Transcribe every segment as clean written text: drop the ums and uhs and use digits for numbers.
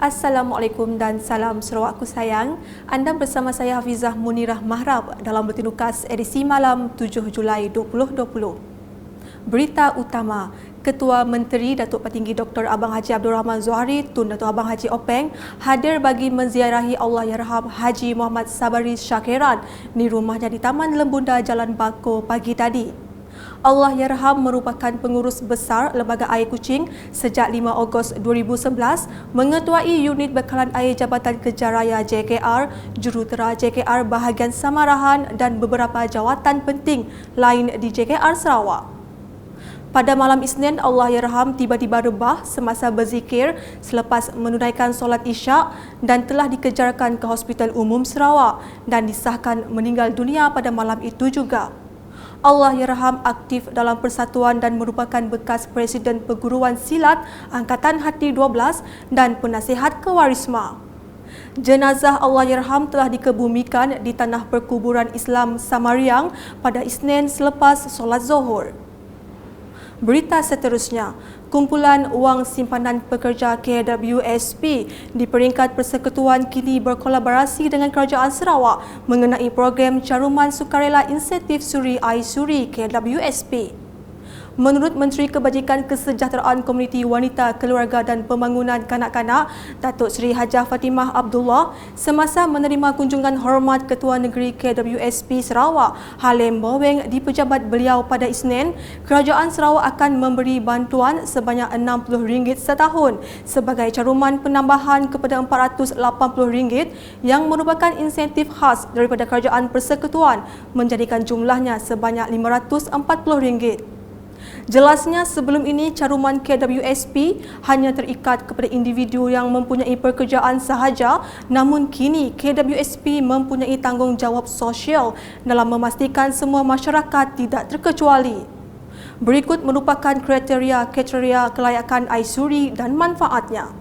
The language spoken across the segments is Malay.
Assalamualaikum dan salam Sarawakku sayang. Anda bersama saya Hafizah Munirah Mahrab dalam Buletin Ukas edisi malam 7 Julai 2020. Berita utama, Ketua Menteri Datuk Petinggi Dr. Abang Haji Abdul Rahman Zohari Tun Datuk Abang Haji Openg hadir bagi menziarahi Allahyarham Haji Muhammad Sabari Syakiran di rumahnya di Taman Lembunda Jalan Bako pagi tadi. Allahyarham merupakan pengurus besar Lembaga Air Kuching sejak 5 Ogos 2011, mengetuai unit bekalan air Jabatan Kejaraya JKR, Jurutera JKR bahagian Samarahan dan beberapa jawatan penting lain di JKR Sarawak. Pada malam Isnin, Allahyarham tiba-tiba rebah semasa berzikir selepas menunaikan solat Isyak dan telah dikejarkan ke Hospital Umum Sarawak dan disahkan meninggal dunia pada malam itu juga. Allahyarham aktif dalam persatuan dan merupakan bekas Presiden Perguruan Silat Angkatan Hati 12 dan penasihat kewarisma. Jenazah Allahyarham telah dikebumikan di tanah perkuburan Islam Samariang pada Isnin selepas solat Zuhur. Berita seterusnya, kumpulan wang simpanan pekerja KWSP di peringkat persekutuan kini berkolaborasi dengan Kerajaan Sarawak mengenai program caruman sukarela insentif suri air suri KWSP. Menurut Menteri Kebajikan Kesejahteraan Komuniti Wanita, Keluarga dan Pembangunan Kanak-kanak, Datuk Seri Hajah Fatimah Abdullah, semasa menerima kunjungan hormat Ketua Negeri KWSP Sarawak, Halim Boweng di pejabat beliau pada Isnin, Kerajaan Sarawak akan memberi bantuan sebanyak RM60 setahun sebagai caruman penambahan kepada RM480 yang merupakan insentif khas daripada Kerajaan Persekutuan, menjadikan jumlahnya sebanyak RM540. Jelasnya, sebelum ini caruman KWSP hanya terikat kepada individu yang mempunyai pekerjaan sahaja, namun kini KWSP mempunyai tanggungjawab sosial dalam memastikan semua masyarakat tidak terkecuali. Berikut merupakan kriteria kelayakan air suri dan manfaatnya.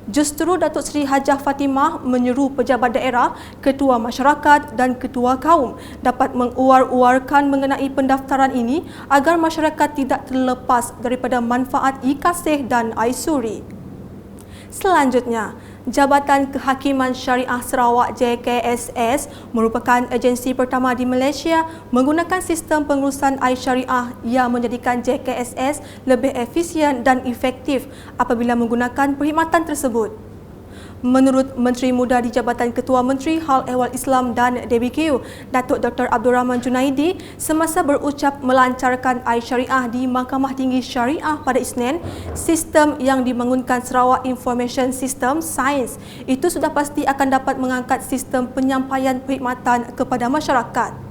Justru Datuk Seri Hajah Fatimah menyeru pejabat daerah, ketua masyarakat dan ketua kaum dapat menguar-uarkan mengenai pendaftaran ini agar masyarakat tidak terlepas daripada manfaat e-Kasih dan air suri. Selanjutnya, Jabatan Kehakiman Syariah Sarawak JKSS merupakan agensi pertama di Malaysia menggunakan sistem pengurusan air syariah yang menjadikan JKSS lebih efisien dan efektif apabila menggunakan perkhidmatan tersebut. Menurut Menteri Muda di Jabatan Ketua Menteri Hal Ehwal Islam dan DBQ, Datuk Dr. Abdul Rahman Junaidi, semasa berucap melancarkan air syariah di Mahkamah Tinggi Syariah pada Isnin, sistem yang dibangunkan Sarawak Information System Science itu sudah pasti akan dapat mengangkat sistem penyampaian perkhidmatan kepada masyarakat.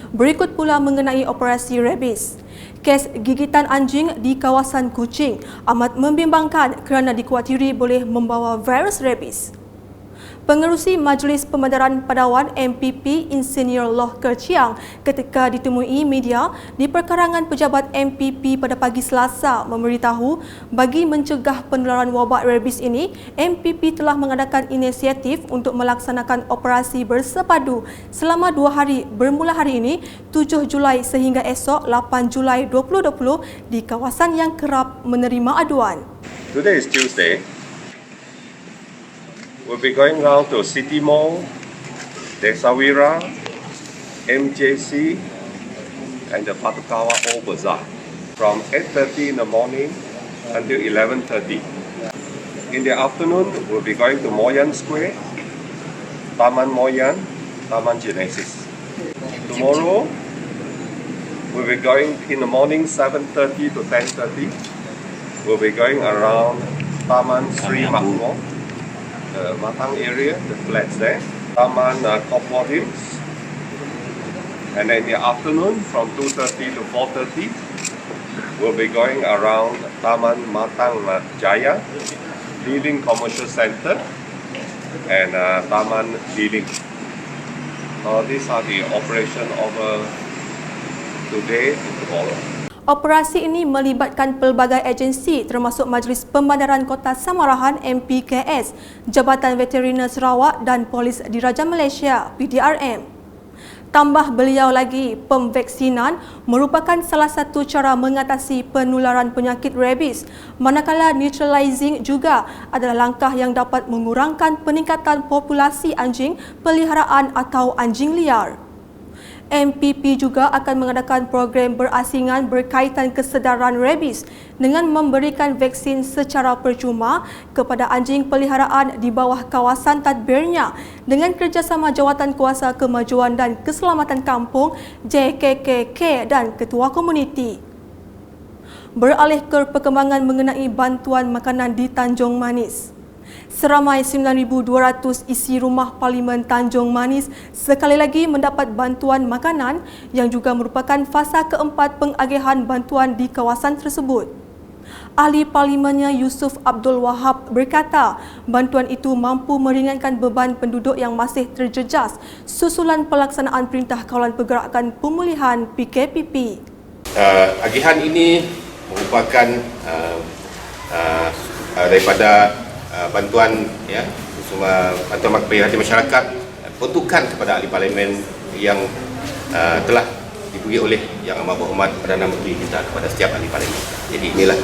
Berikut pula mengenai operasi rabies. Kes gigitan anjing di kawasan Kuching amat membimbangkan kerana dikuatiri boleh membawa virus rabies. Pengerusi Majlis Pembedaran Padawan MPP Insinyur Loh Kerchiang ketika ditemui media di perkarangan pejabat MPP pada pagi Selasa memberitahu bagi mencegah penularan wabak rabies ini, MPP telah mengadakan inisiatif untuk melaksanakan operasi bersepadu selama 2 hari bermula hari ini 7 Julai sehingga esok 8 Julai 2020 di kawasan yang kerap menerima aduan. Today is Tuesday. We'll be going round to City Mall, Desawira, MJC, and the Patukawa Old Bazaar from 8:30 in the morning until 11:30. In the afternoon, we'll be going to Moyan Square, Taman Moyan, Taman Genesis. Tomorrow, we'll be going in the morning 7:30 to 10:30. We'll be going around Taman Sri Makmur, the Matang area, the flats there, Taman Kopor Hills, and then in the afternoon from 2:30 to 4:30, we'll be going around Taman Matang Jaya, Leading Commercial Centre, and Taman Leading. These are the operation of today and tomorrow. Operasi ini melibatkan pelbagai agensi termasuk Majlis Pembandaran Kota Samarahan MPKS, Jabatan Veteriner Sarawak dan Polis Diraja Malaysia PDRM. Tambah beliau lagi, pemvaksinan merupakan salah satu cara mengatasi penularan penyakit rabies, manakala neutralizing juga adalah langkah yang dapat mengurangkan peningkatan populasi anjing peliharaan atau anjing liar. MPP juga akan mengadakan program berasingan berkaitan kesedaran rabies dengan memberikan vaksin secara percuma kepada anjing peliharaan di bawah kawasan tadbirnya dengan kerjasama Jawatan Kuasa Kemajuan dan Keselamatan Kampung JKKK dan Ketua Komuniti. Beralih ke perkembangan mengenai bantuan makanan di Tanjung Manis. Seramai 9,200 isi rumah Parlimen Tanjung Manis sekali lagi mendapat bantuan makanan yang juga merupakan fasa keempat pengagihan bantuan di kawasan tersebut. Ahli Parlimennya Yusuf Abdul Wahab berkata bantuan itu mampu meringankan beban penduduk yang masih terjejas susulan pelaksanaan Perintah Kawalan Pergerakan Pemulihan PKPP. Agihan ini merupakan daripada bantuan semua bantuan prihatin masyarakat peruntukan kepada ahli parlimen yang telah diberi oleh Yang Amat Berhormat Perdana Menteri kita kepada setiap ahli parlimen. Jadi inilah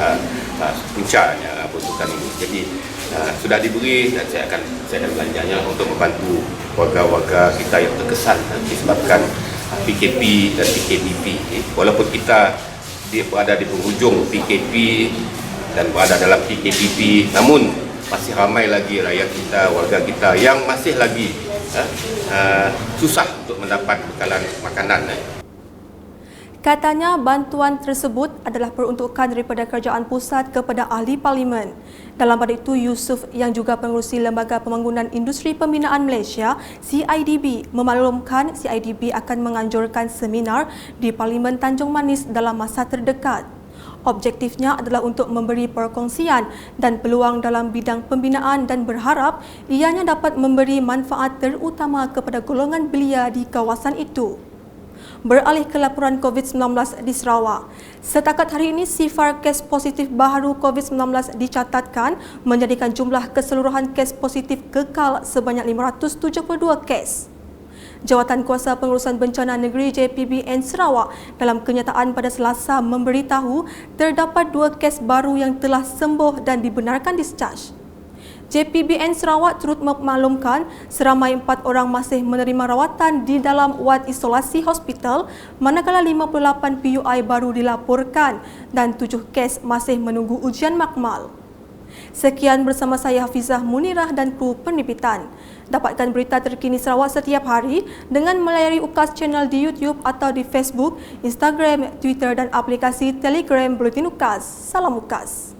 puncaknya peruntukan ini. Jadi sudah diberi dan saya akan belanjanya untuk membantu warga-warga kita yang terkesan disebabkan PKP dan PKPP. Walaupun kita berada di penghujung PKP dan berada dalam PKPP, namun masih ramai lagi rakyat kita, warga kita yang masih lagi susah untuk mendapat bekalan makanan. Katanya bantuan tersebut adalah peruntukan daripada kerajaan pusat kepada ahli parlimen. Dalam pada itu, Yusuf yang juga pengerusi Lembaga Pembangunan Industri Pembinaan Malaysia, CIDB, memaklumkan CIDB akan menganjurkan seminar di Parlimen Tanjung Manis dalam masa terdekat. Objektifnya adalah untuk memberi perkongsian dan peluang dalam bidang pembinaan dan berharap ianya dapat memberi manfaat terutama kepada golongan belia di kawasan itu. Beralih ke laporan COVID-19 di Sarawak. Setakat hari ini, sifar kes positif baharu COVID-19 dicatatkan menjadikan jumlah keseluruhan kes positif kekal sebanyak 572 kes. Jawatan Kuasa Pengurusan Bencana Negeri JPBN Sarawak dalam kenyataan pada Selasa memberitahu terdapat 2 kes baru yang telah sembuh dan dibenarkan discharge. JPBN Sarawak turut memaklumkan seramai 4 orang masih menerima rawatan di dalam wad isolasi hospital, manakala 58 PUI baru dilaporkan dan 7 kes masih menunggu ujian makmal. Sekian bersama saya Hafizah Munirah dan kru penerbitan. Dapatkan berita terkini Sarawak setiap hari dengan melayari UKAS channel di YouTube atau di Facebook, Instagram, Twitter dan aplikasi Telegram Bulletin UKAS. Salam UKAS.